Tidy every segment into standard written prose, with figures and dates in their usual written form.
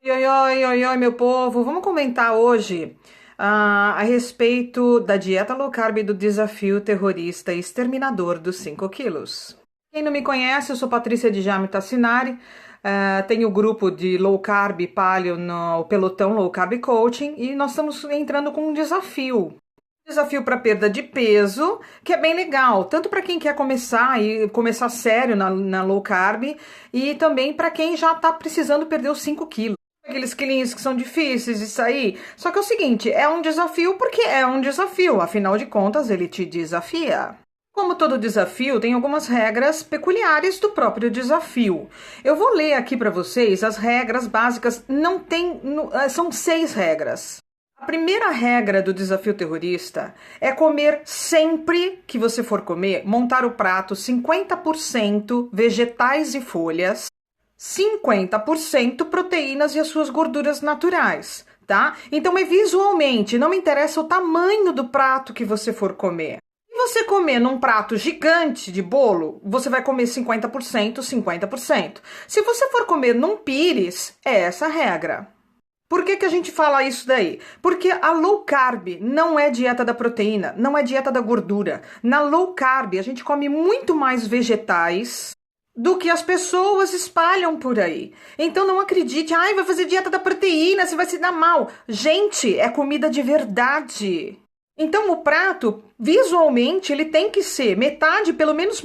Oi, oi, oi, oi, meu povo. Vamos comentar hoje a respeito da dieta low carb e do desafio terrorista e exterminador dos 5 quilos. Quem não me conhece, eu sou Patrícia Djamil Tassinari, tenho o grupo de low carb e paleo no Pelotão Low Carb Coaching e nós estamos entrando com um desafio. Desafio para perda de peso, que é bem legal, tanto para quem quer começar e começar sério na low carb e também para quem já está precisando perder os 5 quilos. Aqueles quilinhos que são difíceis de sair. Só que é o seguinte, é um desafio porque é um desafio, afinal de contas ele te desafia. Como todo desafio, tem algumas regras peculiares do próprio desafio. Eu vou ler aqui para vocês as regras básicas, não tem, são 6 regras. A primeira regra do desafio terrorista é comer sempre que você for comer, montar o prato 50% vegetais e folhas, 50% proteínas e as suas gorduras naturais, tá? Então é visualmente, não me interessa o tamanho do prato que você for comer. Se você comer num prato gigante de bolo, você vai comer 50%, 50%. Se você for comer num pires, é essa a regra. Por que a gente fala isso daí? Porque a low carb não é dieta da proteína, não é dieta da gordura. Na low carb, a gente come muito mais vegetais do que as pessoas espalham por aí. Então não acredite, vai fazer dieta da proteína, você vai se dar mal. Gente, é comida de verdade. Então o prato, visualmente, ele tem que ser metade, pelo menos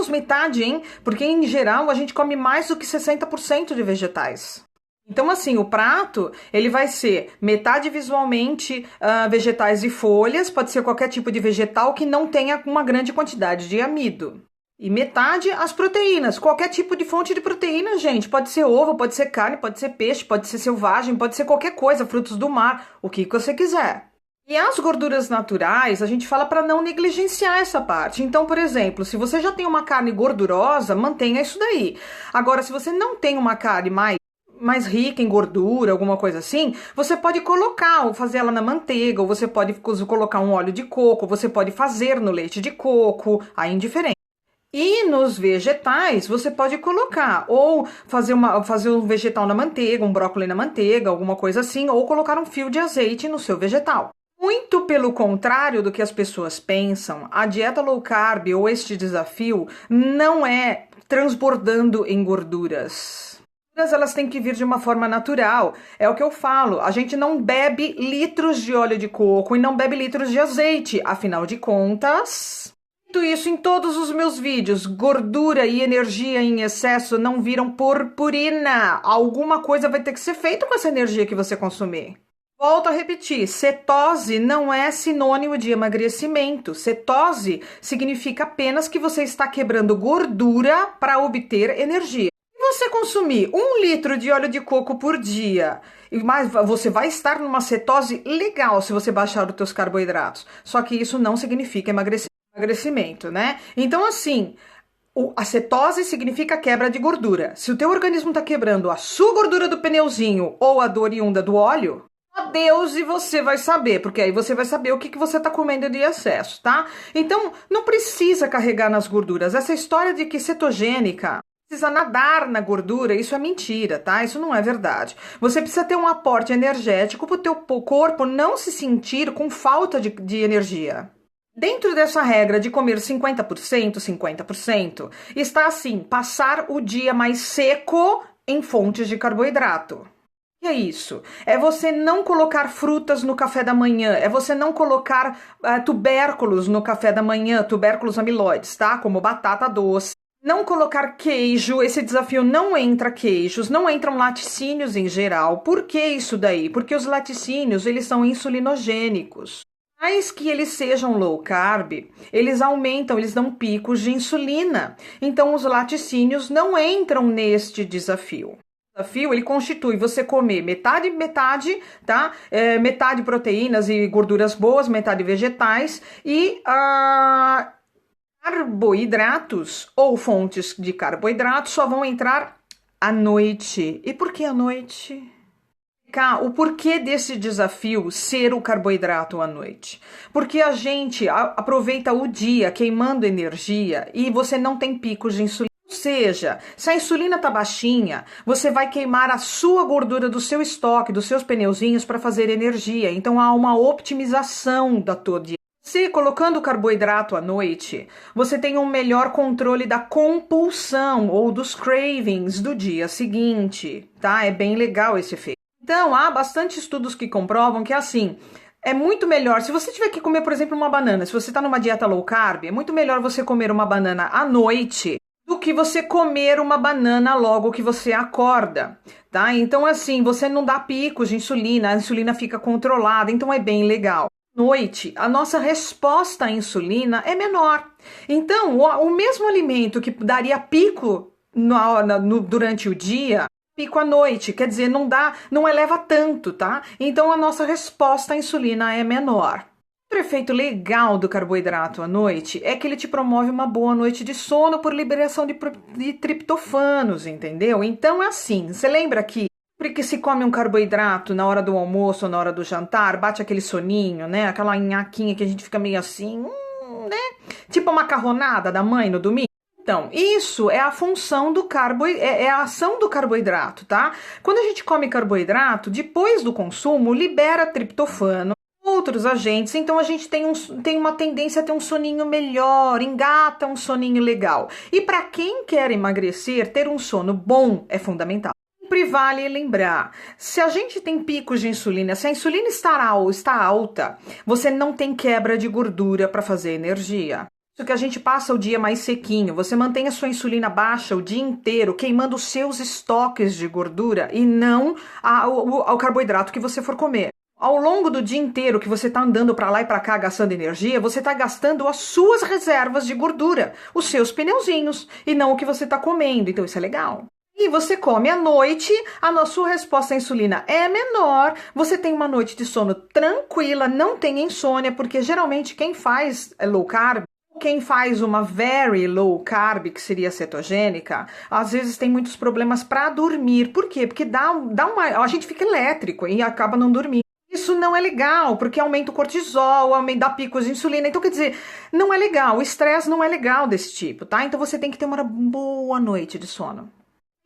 metade, hein? Porque em geral a gente come mais do que 60% de vegetais. Então, assim, o prato, ele vai ser metade visualmente vegetais e folhas, pode ser qualquer tipo de vegetal que não tenha uma grande quantidade de amido. E metade as proteínas, qualquer tipo de fonte de proteína, gente. Pode ser ovo, pode ser carne, pode ser peixe, pode ser selvagem, pode ser qualquer coisa, frutos do mar, o que você quiser. E as gorduras naturais, a gente fala para não negligenciar essa parte. Então, por exemplo, se você já tem uma carne gordurosa, mantenha isso daí. Agora, se você não tem uma carne mais rica em gordura, alguma coisa assim, você pode colocar ou fazer ela na manteiga, ou você pode colocar um óleo de coco, você pode fazer no leite de coco, aí indiferente. E nos vegetais, você pode colocar ou fazer um vegetal na manteiga, um brócolis na manteiga, alguma coisa assim, ou colocar um fio de azeite no seu vegetal. Muito pelo contrário do que as pessoas pensam, a dieta low carb ou este desafio não é transbordando em gorduras. Elas têm que vir de uma forma natural. É o que eu falo. A gente não bebe litros de óleo de coco e não bebe litros de azeite. Afinal de contas, tudo isso em todos os meus vídeos. Gordura e energia em excesso não viram purpurina. Alguma coisa vai ter que ser feita com essa energia que você consumir. Volto a repetir, cetose não é sinônimo de emagrecimento. Cetose significa apenas que você está quebrando gordura para obter energia. Se você consumir 1 litro de óleo de coco por dia, mas você vai estar numa cetose legal se você baixar os seus carboidratos. Só que isso não significa emagrecimento, né? Então, assim, a cetose significa quebra de gordura. Se o teu organismo está quebrando a sua gordura do pneuzinho ou a do oriunda do óleo, adeus, e você vai saber, porque aí você vai saber o que você está comendo de excesso, tá? Então, não precisa carregar nas gorduras. Essa história de que cetogênica precisa nadar na gordura, isso é mentira, tá? Isso não é verdade. Você precisa ter um aporte energético para o teu corpo não se sentir com falta de energia. Dentro dessa regra de comer 50%, 50%, está assim, passar o dia mais seco em fontes de carboidrato. E é isso. É você não colocar frutas no café da manhã. É você não colocar tubérculos no café da manhã, tubérculos amiloides, tá? Como batata doce. Não colocar queijo, esse desafio não entra queijos, não entram laticínios em geral. Por que isso daí? Porque os laticínios, eles são insulinogênicos. Mais que eles sejam low carb, eles aumentam, eles dão picos de insulina. Então, os laticínios não entram neste desafio. O desafio, ele constitui você comer metade, tá? Metade proteínas e gorduras boas, metade vegetais e carboidratos ou fontes de carboidratos só vão entrar à noite. E por que à noite? O porquê desse desafio ser o carboidrato à noite? Porque a gente aproveita o dia queimando energia e você não tem picos de insulina. Ou seja, se a insulina está baixinha, você vai queimar a sua gordura do seu estoque, dos seus pneuzinhos para fazer energia. Então há uma optimização da tua dieta. Se colocando carboidrato à noite, você tem um melhor controle da compulsão ou dos cravings do dia seguinte, tá? É bem legal esse efeito. Então, há bastante estudos que comprovam que assim, é muito melhor, se você tiver que comer, por exemplo, uma banana, se você está numa dieta low carb, é muito melhor você comer uma banana à noite do que você comer uma banana logo que você acorda, tá? Então, assim, você não dá picos de insulina, a insulina fica controlada, então é bem legal. Noite, a nossa resposta à insulina é menor. Então, o mesmo alimento que daria pico durante o dia, pico à noite, quer dizer, não eleva tanto, tá? Então, a nossa resposta à insulina é menor. Outro efeito legal do carboidrato à noite é que ele te promove uma boa noite de sono por liberação de triptofanos, entendeu? Então, é assim, você lembra que sempre que se come um carboidrato na hora do almoço ou na hora do jantar, bate aquele soninho, né? Aquela nhaquinha que a gente fica meio assim, né? Tipo a macarronada da mãe no domingo. Então, isso é a função do é a ação do carboidrato, tá? Quando a gente come carboidrato, depois do consumo, libera triptofano, outros agentes, então a gente tem uma tendência a ter um soninho melhor, engata um soninho legal. E para quem quer emagrecer, ter um sono bom é fundamental. Sempre vale lembrar, se a gente tem picos de insulina, se a insulina está alta, você não tem quebra de gordura para fazer energia. Isso que a gente passa o dia mais sequinho, você mantém a sua insulina baixa o dia inteiro, queimando os seus estoques de gordura e não ao carboidrato que você for comer. Ao longo do dia inteiro que você está andando para lá e para cá gastando energia, você está gastando as suas reservas de gordura, os seus pneuzinhos, e não o que você está comendo. Então isso é legal. E você come à noite, a sua resposta à insulina é menor, você tem uma noite de sono tranquila, não tem insônia, porque geralmente quem faz low carb, quem faz uma very low carb, que seria cetogênica, às vezes tem muitos problemas para dormir. Por quê? Porque a gente fica elétrico e acaba não dormindo. Isso não é legal, porque aumenta o cortisol, dá picos de insulina. Então, quer dizer, não é legal. O estresse não é legal desse tipo, tá? Então, você tem que ter uma boa noite de sono.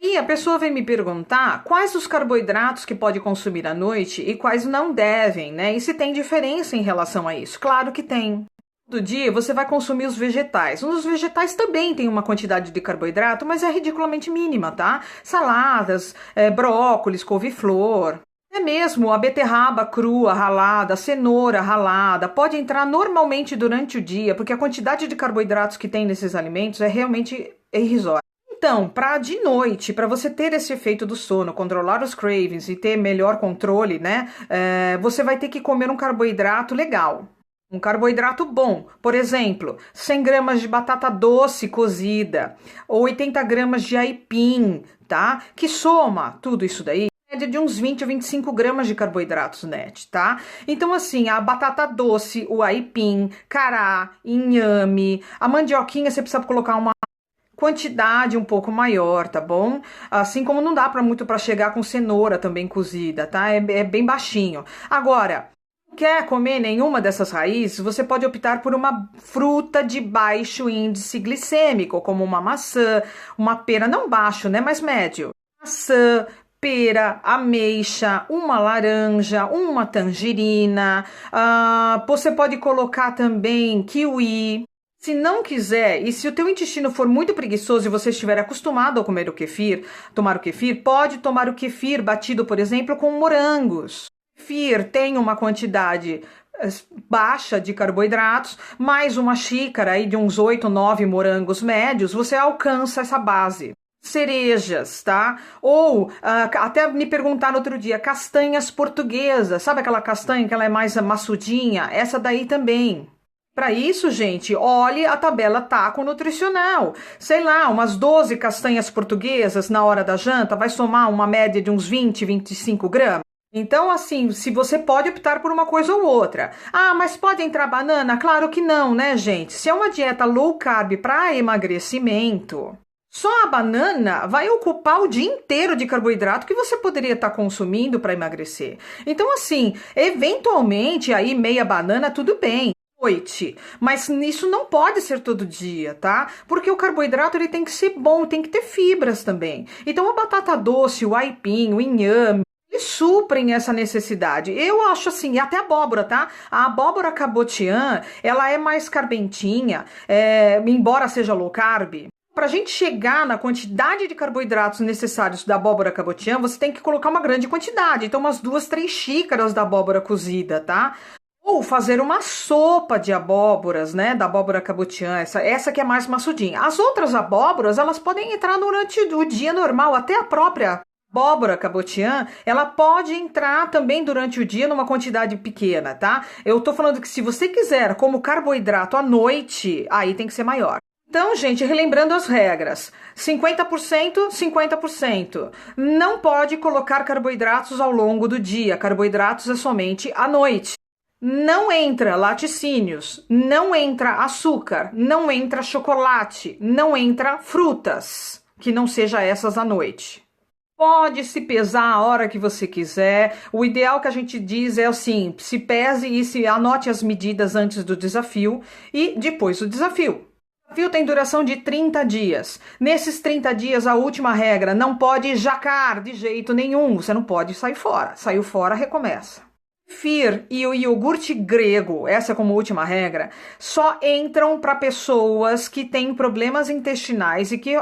E a pessoa vem me perguntar quais os carboidratos que pode consumir à noite e quais não devem, né? E se tem diferença em relação a isso. Claro que tem. Do dia você vai consumir os vegetais. Os vegetais também têm uma quantidade de carboidrato, mas é ridiculamente mínima, tá? Saladas, brócolis, couve-flor. É mesmo a beterraba crua, ralada, a cenoura ralada, pode entrar normalmente durante o dia, porque a quantidade de carboidratos que tem nesses alimentos é realmente irrisória. Então, para de noite, para você ter esse efeito do sono, controlar os cravings e ter melhor controle, né? Você vai ter que comer um carboidrato legal. Um carboidrato bom, por exemplo, 100 gramas de batata doce cozida, ou 80 gramas de aipim, tá? Que soma tudo isso daí de uns 20 a 25 gramas de carboidratos net, tá? Então, assim, a batata doce, o aipim, cará, inhame, a mandioquinha, você precisa colocar uma quantidade um pouco maior, tá bom? Assim como não dá para chegar com cenoura também cozida, tá? É bem baixinho. Agora, não quer comer nenhuma dessas raízes, você pode optar por uma fruta de baixo índice glicêmico, como uma maçã, uma pera, não baixo, né? Mas médio. Maçã, pera, ameixa, uma laranja, uma tangerina. Você pode colocar também kiwi. Se não quiser, e se o teu intestino for muito preguiçoso e você estiver acostumado a comer o kefir, tomar o kefir, pode tomar o kefir batido, por exemplo, com morangos. O kefir tem uma quantidade baixa de carboidratos, mais uma xícara aí de uns 8, 9 morangos médios, você alcança essa base. Cerejas, tá? Ou até me perguntaram outro dia, castanhas portuguesas, sabe aquela castanha que ela é mais maçudinha? Essa daí também. Para isso, gente, olhe a tabela taco nutricional. Sei lá, umas 12 castanhas portuguesas na hora da janta vai somar uma média de uns 20, 25 gramas. Então, assim, se você pode optar por uma coisa ou outra. Mas pode entrar banana? Claro que não, né, gente? Se é uma dieta low carb para emagrecimento, só a banana vai ocupar o dia inteiro de carboidrato que você poderia estar consumindo para emagrecer. Então, assim, eventualmente, aí meia banana, tudo bem. noite, mas isso não pode ser todo dia, tá? Porque o carboidrato ele tem que ser bom, tem que ter fibras também. Então a batata doce, o aipim, o inhame, eles suprem essa necessidade. Eu acho assim, e até a abóbora, tá? A abóbora cabotiã, ela é mais carbentinha, embora seja low carb. Para a gente chegar na quantidade de carboidratos necessários da abóbora cabotiã, você tem que colocar uma grande quantidade. Então, umas 2, 3 xícaras da abóbora cozida, tá? Ou fazer uma sopa de abóboras, né? Da abóbora cabotiã, essa que é mais maçudinha. As outras abóboras, elas podem entrar durante o dia normal, até a própria abóbora cabotiã, ela pode entrar também durante o dia numa quantidade pequena, tá? Eu tô falando que se você quiser como carboidrato à noite, aí tem que ser maior. Então, gente, relembrando as regras, 50%, 50%. Não pode colocar carboidratos ao longo do dia, carboidratos é somente à noite. Não entra laticínios, não entra açúcar, não entra chocolate, não entra frutas, que não seja essas à noite. Pode se pesar a hora que você quiser. O ideal que a gente diz é assim, se pese e anote as medidas antes do desafio e depois do desafio. O desafio tem duração de 30 dias. Nesses 30 dias, a última regra, não pode jacar de jeito nenhum. Você não pode sair fora. Saiu fora, recomeça. Kefir e o iogurte grego, essa é como última regra, só entram para pessoas que têm problemas intestinais e que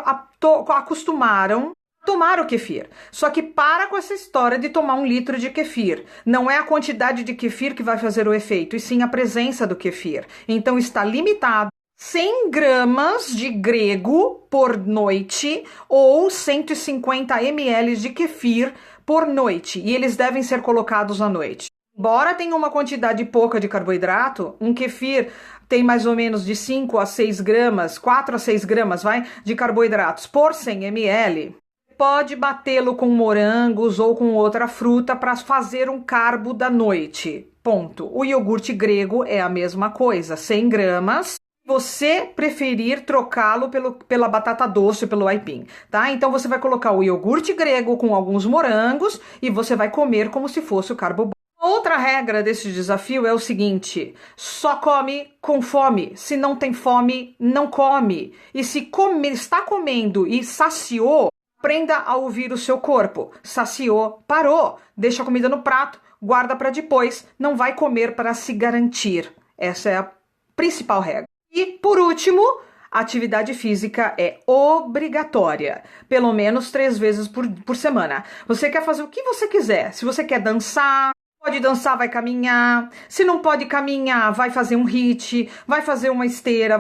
acostumaram a tomar o kefir. Só que para com essa história de tomar 1 litro de kefir. Não é a quantidade de kefir que vai fazer o efeito, e sim a presença do kefir. Então está limitado 100 gramas de grego por noite ou 150 ml de kefir por noite. E eles devem ser colocados à noite. Embora tenha uma quantidade pouca de carboidrato, um kefir tem mais ou menos de 5 a 6 gramas, 4 a 6 gramas, de carboidratos por 100 ml. Pode batê-lo com morangos ou com outra fruta para fazer um carbo da noite. Ponto. O iogurte grego é a mesma coisa, 100 gramas. Você preferir trocá-lo pela batata doce, pelo aipim, tá? Então você vai colocar o iogurte grego com alguns morangos e você vai comer como se fosse o carbo bom. Outra regra desse desafio é o seguinte: só come com fome. Se não tem fome, não come. E se está comendo e saciou, aprenda a ouvir o seu corpo. Saciou, parou. Deixa a comida no prato, guarda para depois. Não vai comer para se garantir. Essa é a principal regra. E, por último, atividade física é obrigatória, pelo menos 3 vezes por semana. Você quer fazer o que você quiser. Se você quer dançar, pode dançar, vai caminhar. Se não pode caminhar, vai fazer um HIIT, vai fazer uma esteira,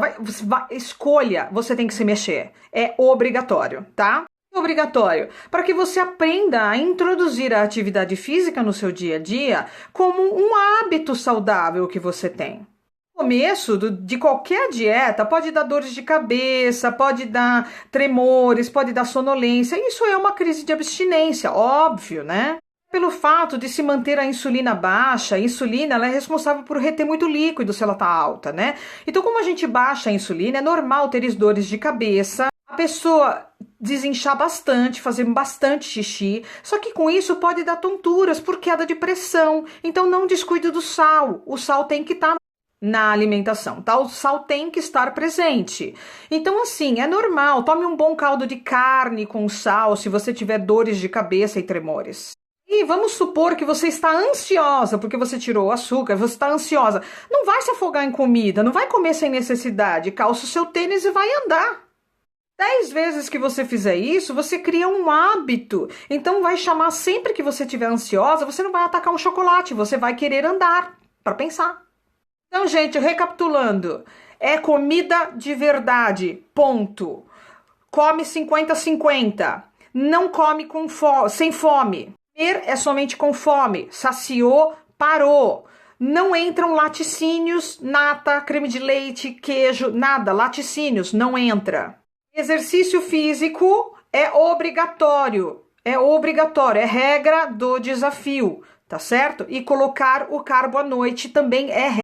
escolha, você tem que se mexer. É obrigatório, tá? Obrigatório, para que você aprenda a introduzir a atividade física no seu dia a dia como um hábito saudável que você tem. Começo de qualquer dieta pode dar dores de cabeça, pode dar tremores, pode dar sonolência. Isso é uma crise de abstinência, óbvio, né? Pelo fato de se manter a insulina baixa, a insulina ela é responsável por reter muito líquido se ela está alta, né? Então, como a gente baixa a insulina, é normal ter dores de cabeça, a pessoa desinchar bastante, fazer bastante xixi, só que com isso pode dar tonturas por queda de pressão. Então, não descuide do sal. O sal tem que estar na alimentação, tá? O sal tem que estar presente. Então, assim, é normal. Tome um bom caldo de carne com sal se você tiver dores de cabeça e tremores. E vamos supor que você está ansiosa porque você tirou o açúcar, você está ansiosa. Não vai se afogar em comida, não vai comer sem necessidade. Calça o seu tênis e vai andar. 10 vezes que você fizer isso, você cria um hábito. Então, vai chamar sempre que você estiver ansiosa, você não vai atacar um chocolate, você vai querer andar para pensar. Então, gente, recapitulando, é comida de verdade, ponto. Come 50-50, não come sem fome. Comer é somente com fome, saciou, parou. Não entram laticínios, nata, creme de leite, queijo, nada, laticínios, não entra. Exercício físico é obrigatório, é regra do desafio, tá certo? E colocar o carbo à noite também é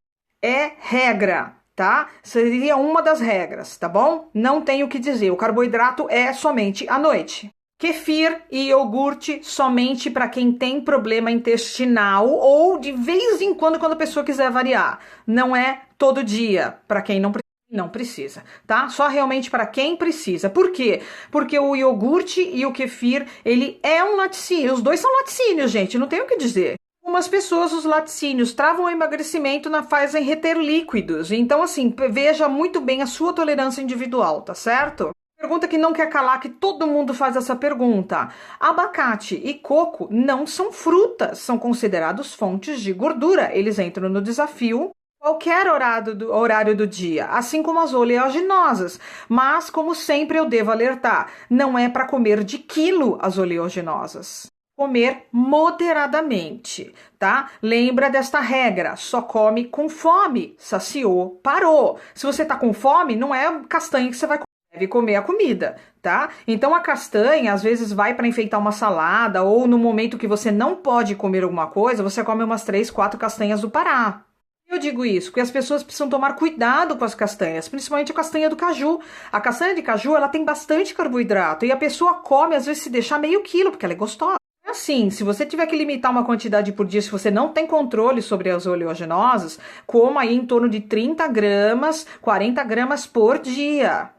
regra, tá? Seria uma das regras, tá bom? Não tenho o que dizer, o carboidrato é somente à noite. Kefir e iogurte somente para quem tem problema intestinal ou de vez em quando a pessoa quiser variar. Não é todo dia, para quem não precisa, tá? Só realmente para quem precisa. Por quê? Porque o iogurte e o kefir, ele é um laticínio. Os dois são laticínios, gente, não tem o que dizer. Algumas pessoas, os laticínios, travam o emagrecimento, fazem reter líquidos. Então, assim, veja muito bem a sua tolerância individual, tá certo? Pergunta que não quer calar, que todo mundo faz essa pergunta. Abacate e coco não são frutas, são considerados fontes de gordura. Eles entram no desafio qualquer horário do dia, assim como as oleaginosas. Mas, como sempre, eu devo alertar: não é para comer de quilo as oleaginosas. Comer moderadamente, tá? Lembra desta regra: só come com fome. Saciou, parou. Se você tá com fome, não é castanha que você vai comer. Deve comer a comida, tá? Então a castanha às vezes vai para enfeitar uma salada, ou no momento que você não pode comer alguma coisa, você come umas 3, 4 castanhas do Pará. Eu digo isso porque as pessoas precisam tomar cuidado com as castanhas, principalmente a castanha do caju. A castanha de caju, ela tem bastante carboidrato e a pessoa come, às vezes, se deixar meio quilo, porque ela é gostosa. Assim, se você tiver que limitar uma quantidade por dia, se você não tem controle sobre as oleaginosas, coma aí em torno de 30 gramas, 40 gramas por dia.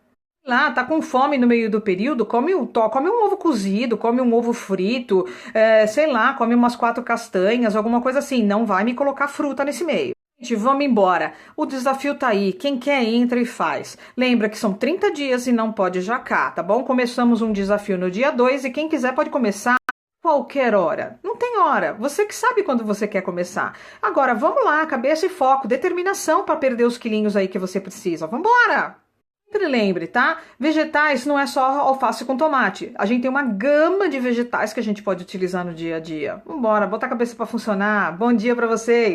Lá, tá com fome no meio do período, come um ovo cozido, come um ovo frito, sei lá, come umas 4 castanhas, alguma coisa assim. Não vai me colocar fruta nesse meio. Gente, vamos embora. O desafio tá aí. Quem quer, entra e faz. Lembra que são 30 dias e não pode jacar, tá bom? Começamos um desafio no dia 2 e quem quiser pode começar qualquer hora. Não tem hora. Você que sabe quando você quer começar. Agora, vamos lá, cabeça e foco, determinação para perder os quilinhos aí que você precisa. Vambora! Sempre lembre, tá? Vegetais não é só alface com tomate. A gente tem uma gama de vegetais que a gente pode utilizar no dia a dia. Vambora, bota a cabeça para funcionar. Bom dia para vocês!